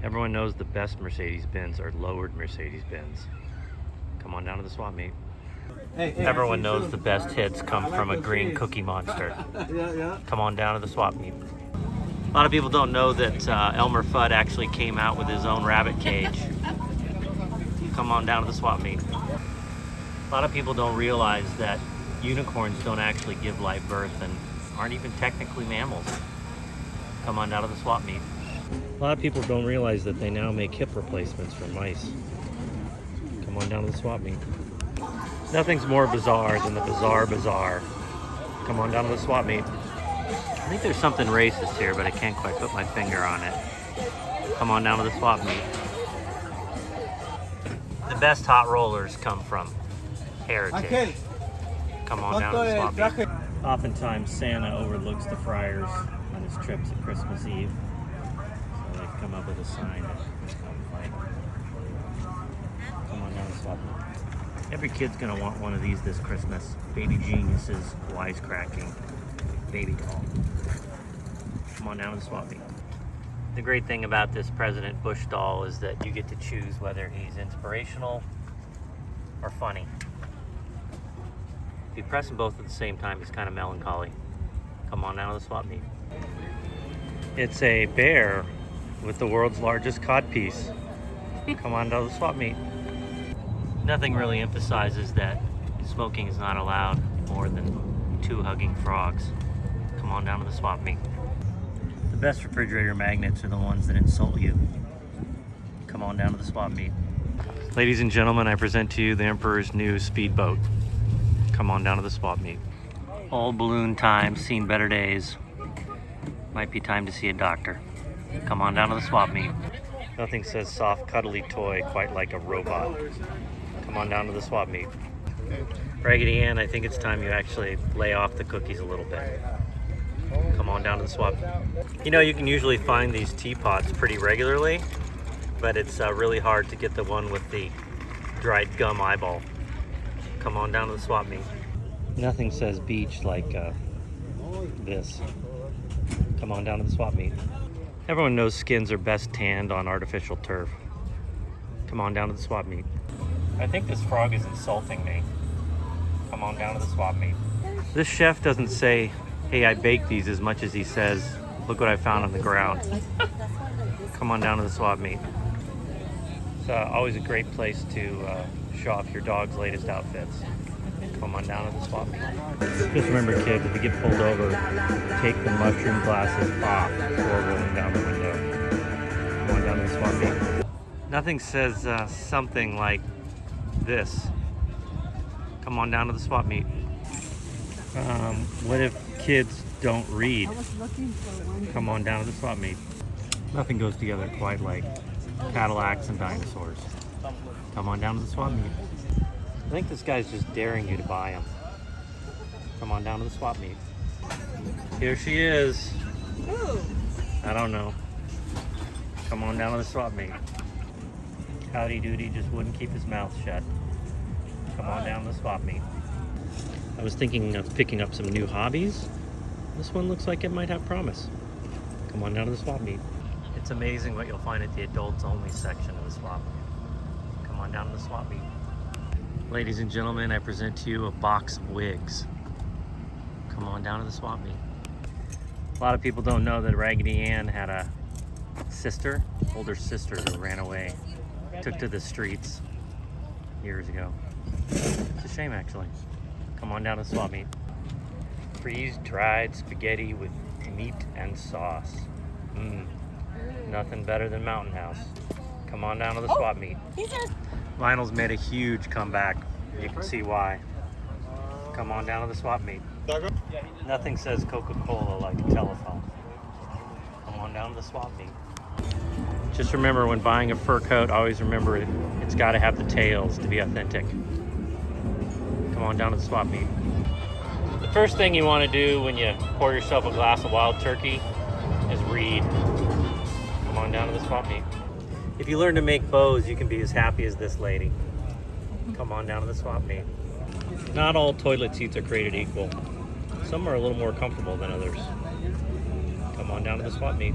Everyone knows the best Mercedes-Benz are lowered Mercedes-Benz. Come on down to the swap meet. Everyone knows the best hits come from a green Cookie Monster. Come on down to the swap meet. A lot of people don't know that Elmer Fudd actually came out with his own rabbit cage. Come on down to the swap meet. A lot of people don't realize that unicorns don't actually give live birth and aren't even technically mammals. Come on down to the swap meet. A lot of people don't realize that they now make hip replacements for mice. Come on down to the swap meet. Nothing's more bizarre than the bizarre bazaar. Come on down to the swap meet. I think there's something racist here, but I can't quite put my finger on it. Come on down to the swap meet. The best hot rollers come from Heritage. Come on down to the swap meet. Oftentimes Santa overlooks the friars on his trips at Christmas Eve. So they've come up with a sign that come on down to the swap meet. Every kid's gonna want one of these this Christmas. Baby Geniuses, wisecracking, baby doll. Come on down to the swap meet. The great thing about this President Bush doll is that you get to choose whether he's inspirational or funny. If you press them both at the same time, he's kind of melancholy. Come on down to the swap meet. It's a bear with the world's largest codpiece. Come on down to the swap meet. Nothing really emphasizes that smoking is not allowed more than 2 hugging frogs. Come on down to the swap meet. The best refrigerator magnets are the ones that insult you. Come on down to the swap meet. Ladies and gentlemen, I present to you the Emperor's new speedboat. Come on down to the swap meet. All balloon time, seen better days. Might be time to see a doctor. Come on down to the swap meet. Nothing says soft, cuddly toy quite like a robot. Come on down to the swap meet. Raggedy Ann, I think it's time you actually lay off the cookies a little bit. Come on down to the swap. You know, you can usually find these teapots pretty regularly, but it's really hard to get the one with the dried gum eyeball. Come on down to the swap meet. Nothing says beach like this. Come on down to the swap meet. Everyone knows skins are best tanned on artificial turf. Come on down to the swap meet. I think this frog is insulting me. Come on down to the swap meet. This chef doesn't say, hey, I baked these, as much as he says, look what I found on the ground. Come on down to the swap meet. It's always a great place to show off your dog's latest outfits. Come on down to the swap meet. Just remember, kids, if you get pulled over, take the mushroom glasses off before rolling down the window. Come on down to the swap meet. Nothing says something like this. Come on down to the swap meet. What if kids don't read? Come on down to the swap meet. Nothing goes together quite like Cadillacs and dinosaurs. Come on down to the swap meet. I think this guy's just daring you to buy him. Come on down to the swap meet. Here she is. Ooh. I don't know. Come on down to the swap meet. Howdy Doody just wouldn't keep his mouth shut. Come on down to the swap meet. I was thinking of picking up some new hobbies. This one looks like it might have promise. Come on down to the swap meet. It's amazing what you'll find at the adults only section of the swap meet. Come on down to the swap meet. Ladies and gentlemen, I present to you a box of wigs. Come on down to the swap meet. A lot of people don't know that Raggedy Ann had a sister, older sister, who ran away, took to the streets years ago. It's a shame, actually. Come on down to the swap meet. Freeze-dried spaghetti with meat and sauce. Nothing better than Mountain House. Come on down to the swap meet. Vinyl's made a huge comeback. You can see why. Come on down to the swap meet. Nothing says Coca-Cola like a telephone. Come on down to the swap meet. Just remember, when buying a fur coat, always remember it's got to have the tails to be authentic. Come on down to the swap meet. The first thing you want to do when you pour yourself a glass of wild turkey is read. Come on down to the swap meet. If you learn to make bows, you can be as happy as this lady. Come on down to the swap meet. Not all toilet seats are created equal. Some are a little more comfortable than others. Come on down to the swap meet.